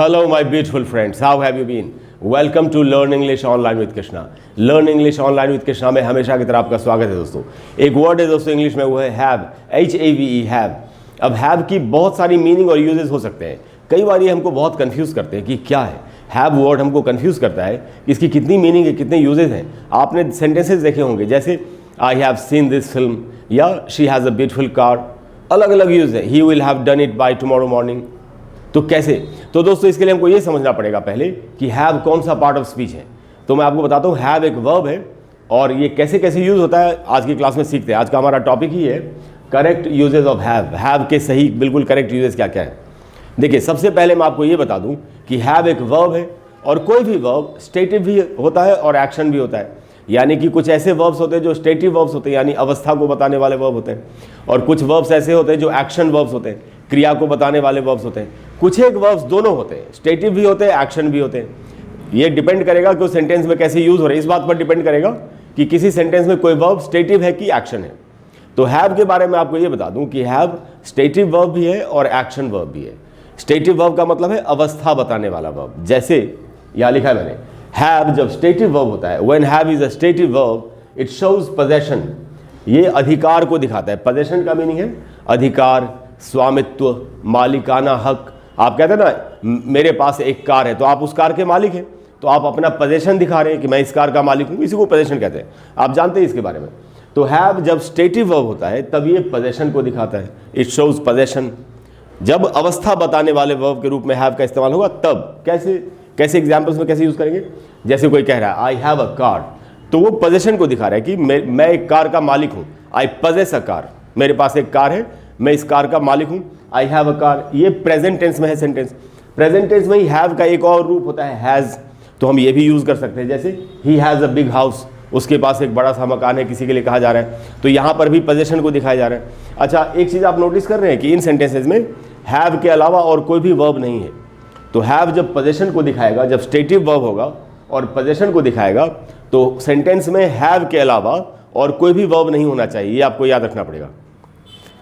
Hello my beautiful friends, how have you been? Welcome to Learn English Online with Krishna. Learn English Online with Krishna में हमेशा की तरह आपका स्वागत है दोस्तों। एक वर्ड है दोस्तों इंग्लिश में, वो है हैव, HAVE, हैव। अब हैव की बहुत सारी मीनिंग और यूजेस हो सकते हैं। कई बार ये हमको बहुत कंफ्यूज करते हैं कि क्या है हैव। वर्ड हमको कंफ्यूज करता है, इसकी कितनी मीनिंग है, कितने यूजेस हैं। आपने सेंटेंसेस देखे होंगे जैसे I have seen this film या she has a beautiful car, अलग अलग यूज है। He will have done it by tomorrow morning. तो कैसे? तो दोस्तों इसके लिए हमको ये समझना पड़ेगा पहले कि हैव कौन सा पार्ट ऑफ स्पीच है। तो मैं आपको बताता हूँ, हैव एक वर्ब है और ये कैसे कैसे यूज होता है आज की क्लास में सीखते हैं। आज का हमारा टॉपिक ही है correct uses of have. Have के सही बिल्कुल करेक्ट यूजेस क्या क्या है। देखिए, सबसे पहले मैं आपको ये बता दूं कि हैव एक वर्ब है और कोई भी वर्ब स्टेटिव भी होता है और एक्शन भी होता है। यानी कि कुछ ऐसे वर्ब्स होते हैं जो स्टेटिव वर्ब्स होते हैं, यानी अवस्था को बताने वाले वर्ब होते हैं, और कुछ वर्ब्स ऐसे होते हैं जो एक्शन वर्ब्स होते हैं, क्रिया को बताने वाले वर्ब्स होते हैं। कुछ एक वर्ब्स दोनों होते हैं, स्टेटिव भी होते हैं, एक्शन भी होते हैं। ये डिपेंड करेगा कि उस सेंटेंस में कैसे यूज हो रहे हैं, इस बात पर डिपेंड करेगा कि किसी सेंटेंस में कोई वर्ब स्टेटिव है कि एक्शन है। तो हैव के बारे में आपको ये बता दूं कि हैव स्टेटिव वर्ब भी है और एक्शन वर्ब भी है। स्टेटिव वर्ब का मतलब है अवस्था बताने वाला वर्ब। जैसे यहां लिखा है मैंने, हैव जब स्टेटिव वर्ब होता है, when have is a stative verb it shows possession. ये अधिकार को दिखाता है। पोजेशन का मीनिंग है अधिकार, स्वामित्व, मालिकाना हक। आप कहते हैं ना मेरे पास एक कार है, तो आप उस कार के मालिक हैं, तो आप अपना पोजेशन दिखा रहे हैं कि मैं इस कार का मालिक हूं। इसी को पोजेशन कहते हैं। आप जानते हैं इसके बारे में। तो हैव जब स्टेटिव वर्ब होता है तब ये पोजेशन को दिखाता है, इट शोज पोजेशन। जब अवस्था बताने वाले वर्ब के रूप में हैव का इस्तेमाल होगा तब कैसे एग्जाम्पल्स में कैसे यूज करेंगे। जैसे कोई कह रहा है आई हैव अ कार, तो वो पोजेशन को दिखा रहा है कि मैं एक कार का मालिक हूं। आई पजेस अ कार, मेरे पास एक कार है, मैं इस कार का मालिक हूं। आई हैव अ कार, ये प्रेजेंट टेंस में है सेंटेंस। प्रेजेंट टेंस में ही हैव का एक और रूप होता है हैज, तो हम ये भी यूज कर सकते हैं। जैसे he has a big house, उसके पास एक बड़ा सा मकान है, किसी के लिए कहा जा रहा है, तो यहां पर भी पोजेशन को दिखाया जा रहा है। अच्छा, एक चीज आप नोटिस कर रहे हैं कि इन सेंटेंसेज में हैव के अलावा और कोई भी वर्ब नहीं है। तो हैव जब पोजेशन को दिखाएगा, जब स्टेटिव वर्ब होगा और पोजेशन को दिखाएगा, तो सेंटेंस में हैव के अलावा और कोई भी वर्ब नहीं होना चाहिए। ये आपको याद रखना पड़ेगा।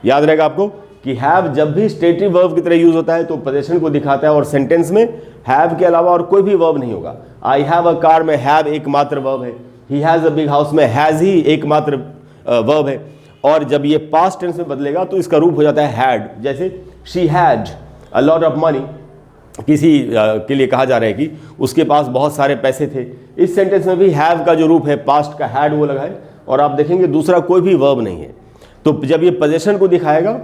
याद रहेगा आपको कि हैव जब भी स्टेटिव वर्ब की तरह यूज होता है तो पोजेशन को दिखाता है, और सेंटेंस में हैव के अलावा और कोई भी वर्ब नहीं होगा। आई हैव अ कार में हैव एकमात्र वर्ब है, he has a big house में हैज ही एकमात्र वर्ब है। और जब ये पास्ट टेंस में बदलेगा तो इसका रूप हो जाता है हैड। जैसे she had a lot of money, किसी के लिए कहा जा रहा है कि उसके पास बहुत सारे पैसे थे। इस सेंटेंस में भी हैव का जो रूप है पास्ट का हैड वो लगा है, और आप देखेंगे दूसरा कोई भी वर्ब नहीं है। तो जब ये पोजेशन को दिखाएगा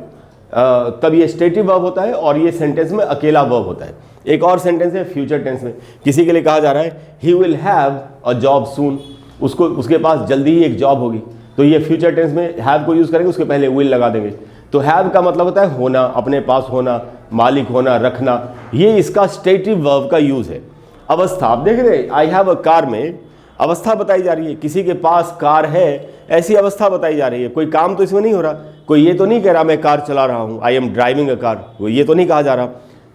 तब ये स्टेटिव वर्ब होता है और ये सेंटेंस में अकेला वर्ब होता है। एक और सेंटेंस है फ्यूचर टेंस में, किसी के लिए कहा जा रहा है he will have a job soon, उसके पास जल्दी ही एक जॉब होगी। तो ये फ्यूचर टेंस में हैव को यूज करेंगे, उसके पहले विल लगा देंगे। तो हैव का मतलब होता है होना, अपने पास होना, मालिक होना, रखना। ये इसका स्टेटिव वर्ब का यूज है। अवस्था आप देख रहे हैं, आई हैव अ कार में अवस्था बताई जा रही है, किसी के पास कार है ऐसी अवस्था बताई जा रही है। कोई काम तो इसमें नहीं हो रहा, कोई ये तो नहीं कह रहा मैं कार चला रहा हूं, I am driving a car, वो ये तो नहीं कहा जा रहा।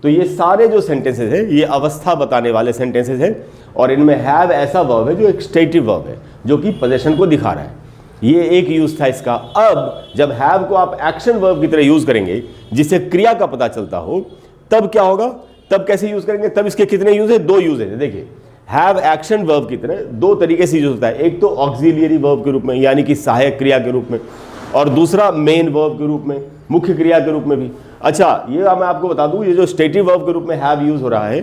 तो ये सारे जो सेंटेंसेस है ये अवस्था बताने वाले सेंटेंसेस हैं, और इनमें हैव ऐसा वर्ब है जो एक स्टेटिव वर्ब है जो कि पोजेशन को दिखा रहा है। ये एक यूज था इसका। अब जब हैव को आप एक्शन वर्ब की तरह यूज करेंगे जिससे क्रिया का पता चलता हो, तब क्या होगा, तब कैसे यूज करेंगे, तब इसके कितने यूज है, दो यूज है। देखिए, हैव एक्शन वर्ब की तरह दो तरीके से यूज होता है। एक तो ऑक्सिलियरी वर्ब के रूप में, यानी कि सहायक क्रिया के रूप में, और दूसरा मेन वर्ब के रूप में, मुख्य क्रिया के रूप में भी। अच्छा, ये मैं आपको बता दूं, ये जो स्टेटिव वर्ब के रूप में हैव यूज हो रहा है,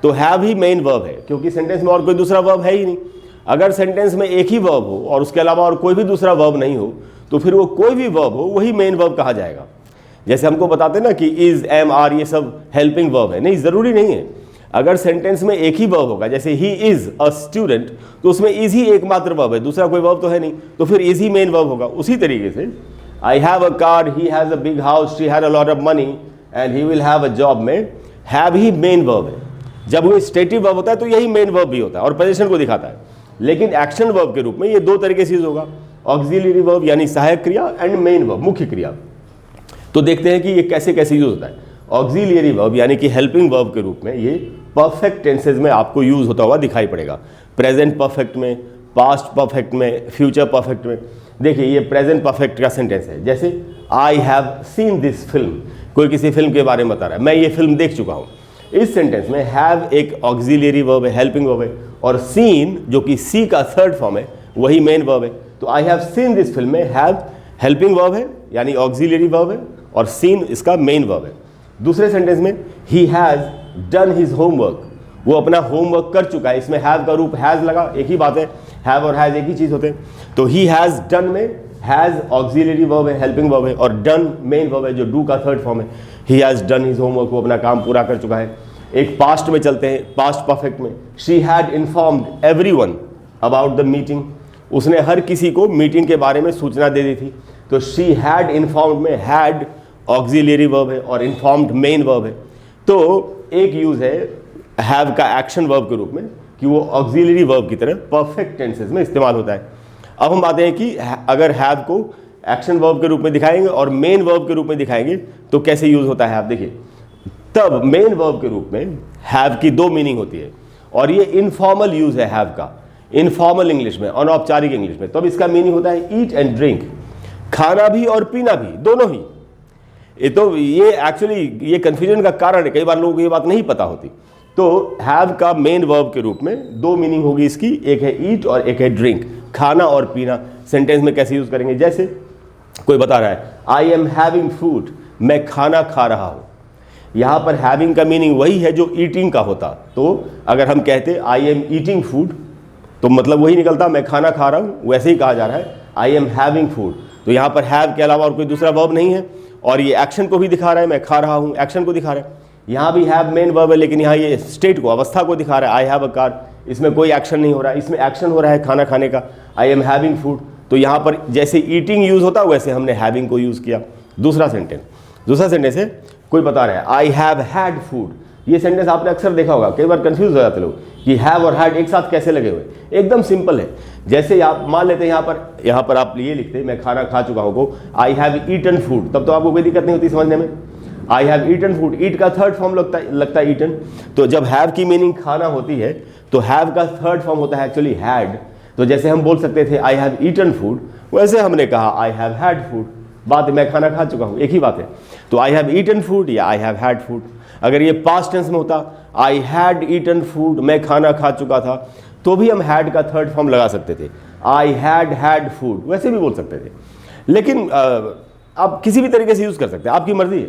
तो हैव ही मेन वर्ब है, क्योंकि सेंटेंस में और कोई दूसरा वर्ब है ही नहीं। अगर सेंटेंस में एक ही वर्ब हो और उसके अलावा और कोई भी दूसरा वर्ब नहीं हो, तो फिर वो कोई भी वर्ब हो वही मेन वर्ब कहा जाएगा। जैसे हमको बताते हैं ना कि इज, एम, आर, ये सब हेल्पिंग वर्ब है। नहीं, जरूरी नहीं है। अगर सेंटेंस में एक ही वर्ब होगा, जैसे ही इज अ स्टूडेंट, तो उसमें इज ही एकमात्र वर्ब है, दूसरा कोई वर्ब तो है नहीं, तो फिर इज ही मेन वर्ब होगा। उसी तरीके से I have a car, he has a big house, she had a lot of money and he will have a job में हैव ही मेन वर्ब है। जब वो स्टेटिव वर्ब होता है तो यही मेन वर्ब भी होता है और पोजीशन को दिखाता है। लेकिन एक्शन वर्ब के रूप में ये दो तरीके से यूज होगा, ऑक्सिलियरी वर्ब यानी सहायक क्रिया एंड मेन वर्ब मुख्य क्रिया। तो देखते हैं कि ये कैसे कैसे यूज होता है। ऑक्सिलियरी वर्ब यानी कि हेल्पिंग वर्ब के रूप में ये परफेक्ट टेंसेज में आपको यूज होता हुआ दिखाई पड़ेगा। प्रेजेंट परफेक्ट में, पास्ट परफेक्ट में, फ्यूचर परफेक्ट में। देखिए, ये प्रेजेंट परफेक्ट का सेंटेंस है। जैसे I have seen this film, कोई किसी फिल्म के बारे में बता रहा है, मैं ये फिल्म देख चुका हूँ। इस सेंटेंस में हैव एक ऑक्सिलियरी वर्ब है, हेल्पिंग वर्ब है, और सीन जो कि सी का थर्ड फॉर्म है वही मेन वर्ब है। तो आई हैव सीन दिस फिल्म में हैव हेल्पिंग वर्ब है यानी ऑक्सिलियरी वर्ब है और सीन इसका मेन वर्ब है। दूसरे सेंटेंस में he has done his homework, वो अपना होमवर्क कर चुका है, इसमें हैव का रूप हैज़ लगा, एक ही बात है, हैव और हैज़ एक ही चीज़ होते हैं। तो ही हैज़ डन में हैज़ ऑक्सिलियरी वर्ब है, हेल्पिंग वर्ब है, और डन मेन वर्ब है जो डू का थर्ड फॉर्म है। He has done his homework, वो अपना काम पूरा कर चुका है। एक पास्ट में चलते हैं, पास्ट परफेक्ट में, she had informed everyone about the meeting, उसने हर किसी को मीटिंग के बारे में सूचना दे दी थी। तो शी हैड इन्फॉर्म्ड में हैड ऑक्सिलियरी वर्ब है और इन्फॉर्म्ड मेन वर्ब है। तो एक यूज है हैव का एक्शन वर्ब के रूप में कि वो ऑक्सिलियरी वर्ब की तरह परफेक्ट टेंसेस में इस्तेमाल होता है। अब हम बात हैं कि अगर हैव को एक्शन वर्ब के रूप में दिखाएंगे और मेन वर्ब के रूप में दिखाएंगे तो कैसे यूज होता है हैव। देखिए, तब मेन वर्ब के रूप में हैव की दो मीनिंग होती है और ये इनफॉर्मल यूज है हैव का, इनफॉर्मल इंग्लिश में, अनौपचारिक इंग्लिश में। तब इसका मीनिंग होता है ईट एंड ड्रिंक, खाना भी और पीना भी, दोनों ही। ये एक्चुअली ये कंफ्यूजन का कारण है, कई बार लोगों को ये बात नहीं पता होती। तो हैव का मेन वर्ब के रूप में दो मीनिंग होगी इसकी, एक है ईट और एक है ड्रिंक, खाना और पीना। सेंटेंस में कैसे यूज करेंगे, जैसे कोई बता रहा है आई एम हैविंग फूड, मैं खाना खा रहा हूं। यहां पर हैविंग का मीनिंग वही है जो ईटिंग का होता। तो अगर हम कहते आई एम ईटिंग फूड तो मतलब वही निकलता मैं खाना खा रहा हूं। वैसे ही कहा जा रहा है आई एम हैविंग फूड। तो यहां पर हैव के अलावा और कोई दूसरा वर्ब नहीं है और ये एक्शन को भी दिखा रहा है, मैं खा रहा हूं, एक्शन को दिखा रहा है। यहाँ भी हैव मेन वर्ब है लेकिन यहाँ ये स्टेट को, अवस्था को दिखा रहा है, आई हैव अ कार। इसमें कोई एक्शन नहीं हो रहा है, इसमें एक्शन हो रहा है खाना खाने का, आई एम हैविंग फूड। तो यहाँ पर जैसे ईटिंग यूज होता है वैसे हमने हैविंग को यूज किया। दूसरा सेंटेंस है, कोई बता रहा है आई हैव हैड फूड। ये सेंटेंस आपने अक्सर देखा होगा, कई बार कंफ्यूज हो जाते लोग कि हैव और हैड एक साथ कैसे लगे हुए। एकदम सिंपल है। जैसे आप मान लेते हैं यहाँ पर आप ये लिखते हैं मैं खाना खा चुका हूँ को आई हैव ईटन फूड, तब तो आपको कोई दिक्कत नहीं होती समझने में। आई हैव ईटन फूड, ईट का थर्ड फॉर्म लगता है ईटन। तो जब हैव की मीनिंग खाना होती है तो हैव का थर्ड फॉर्म होता है एक्चुअली हैड। तो जैसे हम बोल सकते थे आई हैव ईटन फूड, वैसे हमने कहा आई हैव हैड फूड। बात है मैं खाना खा चुका हूँ, एक ही बात है। तो आई हैव ईटन फूड या आई हैव हैड फूड। अगर ये पास्ट टेंस में होता आई हैड ईटन फूड, मैं खाना खा चुका था, तो भी हम हैड का थर्ड फॉर्म लगा सकते थे, आई हैड फूड, वैसे भी बोल सकते थे। लेकिन आप किसी भी तरीके से यूज कर सकते हैं, आपकी मर्जी है।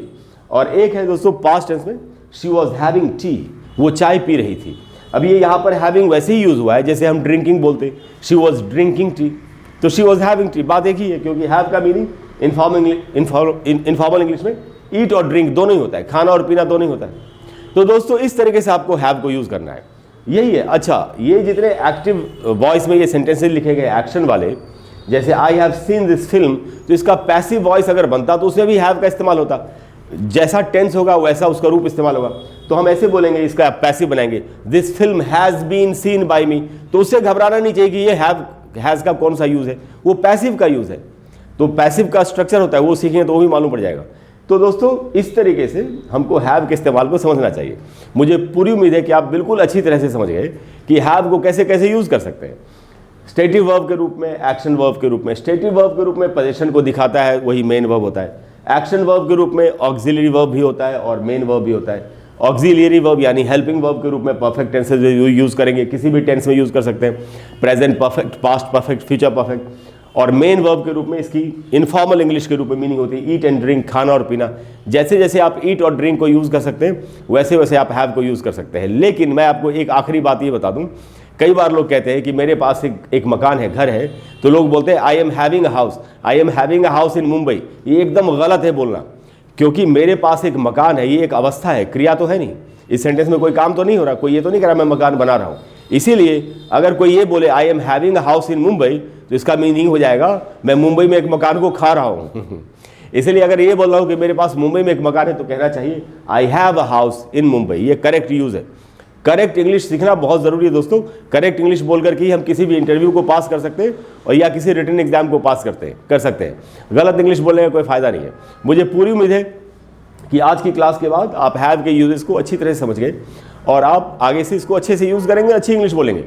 और एक है दोस्तों पास्ट टेंस में शी वॉज हैविंग टी, वो चाय पी रही थी। अब ये यहाँ पर हैविंग वैसे ही यूज हुआ है जैसे हम ड्रिंकिंग बोलते, शी वॉज ड्रिंकिंग टी, तो शी वॉज हैविंग टी, बात एक ही है। क्योंकि हैव का मीनिंग इनफॉर्मल इंग्लिश में ईट और ड्रिंक दोनों ही होता है, खाना और पीना दोनों ही होता है। तो दोस्तों इस तरीके से आपको हैव को यूज करना है, यही है। अच्छा, ये जितने एक्टिव वॉइस में ये सेंटेंसेस लिखे गए एक्शन वाले, जैसे I have seen this film, तो इसका पैसिव वॉइस अगर बनता तो उसमें भी हैव का इस्तेमाल होता। जैसा टेंस होगा वैसा उसका रूप इस्तेमाल होगा। तो हम ऐसे बोलेंगे, इसका पैसिव बनाएंगे, this film has been seen by me, तो उससे घबराना नहीं चाहिए कि ये हैज का कौन सा यूज है, वो पैसिव का यूज है। तो पैसिव का स्ट्रक्चर होता है, वो सीखेंगे तो वो भी मालूम पड़ जाएगा। तो दोस्तों इस तरीके से हमको हैव के इस्तेमाल को समझना चाहिए। मुझे पूरी उम्मीद है कि आप बिल्कुल अच्छी तरह से समझ गए कि हैव को कैसे कैसे यूज कर सकते हैं। स्टेटिव वर्ब के रूप में, एक्शन वर्ब के रूप में। स्टेटिव वर्ब के रूप में पोजीशन को दिखाता है, वही मेन वर्ब होता है। एक्शन वर्ब के रूप में ऑक्सिलरी वर्ब भी होता है और मेन वर्ब भी होता है। ऑक्सिलरी वर्ब यानी हेल्पिंग वर्ब के रूप में परफेक्ट टेंसेस यूज करेंगे, किसी भी टेंस में यूज कर सकते हैं, present perfect, past perfect, future perfect. और मेन वर्ब के रूप में इसकी इनफॉर्मल इंग्लिश के रूप में मीनिंग होती है ईट एंड ड्रिंक, खाना और पीना। जैसे जैसे आप ईट और ड्रिंक को यूज कर सकते हैं वैसे वैसे आप हैव को यूज कर सकते हैं। लेकिन मैं आपको एक आखिरी बात ये बता दूं, कई बार लोग कहते हैं कि मेरे पास एक मकान है, घर है, तो लोग बोलते हैं I am having a house, I am having a house in Mumbai. ये एकदम गलत है बोलना, क्योंकि मेरे पास एक मकान है, ये एक अवस्था है, क्रिया तो है नहीं। इस सेंटेंस में कोई काम तो नहीं हो रहा, कोई ये तो नहीं कह रहा मैं मकान बना रहा हूँ। इसीलिए अगर कोई ये बोले I am having a house in Mumbai, तो इसका मीनिंग हो जाएगा मैं मुंबई में एक मकान को खा रहा हूँ। इसलिए अगर ये बोल रहा हूँ कि मेरे पास मुंबई में एक मकान है, तो कहना चाहिए I have a house in Mumbai. ये करेक्ट यूज है। करेक्ट इंग्लिश सीखना बहुत ज़रूरी है दोस्तों। करेक्ट इंग्लिश बोल करके ही हम किसी भी इंटरव्यू को पास कर सकते हैं और या किसी रिटन एग्जाम को पास कर सकते हैं। गलत इंग्लिश बोलने का कोई फ़ायदा नहीं है। मुझे पूरी उम्मीद है कि आज की क्लास के बाद आप हैव के यूजेस को अच्छी तरह से समझ गए और आप आगे से इसको अच्छे से यूज़ करेंगे, अच्छी इंग्लिश बोलेंगे।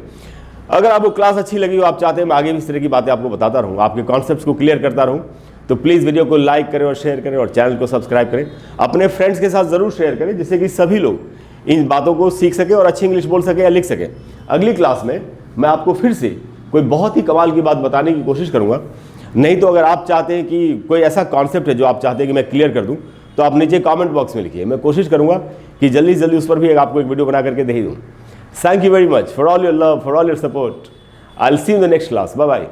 अगर आपको क्लास अच्छी लगी हो, आप चाहते हैं मैं आगे भी इस तरह की बातें आपको बताता रहूँ, आपके कॉन्सेप्ट्स को क्लियर करता रहूँ, तो प्लीज़ वीडियो को लाइक करें और शेयर करें और चैनल को सब्सक्राइब करें। अपने फ्रेंड्स के साथ ज़रूर शेयर करें, जिससे कि सभी लोग इन बातों को सीख सके और अच्छी इंग्लिश बोल सके या लिख सके। अगली क्लास में मैं आपको फिर से कोई बहुत ही कमाल की बात बताने की कोशिश करूँगा। नहीं तो अगर आप चाहते हैं कि कोई ऐसा कॉन्सेप्ट है जो आप चाहते हैं कि मैं क्लियर कर दूँ, तो आप नीचे कमेंट बॉक्स में लिखिए। मैं कोशिश करूँगा कि जल्दी से जल्दी उस पर भी आपको एक वीडियो बना करके दे ही दूँ। Thank you very much for all your love, for all your support. I will see you in the next class. Bye bye.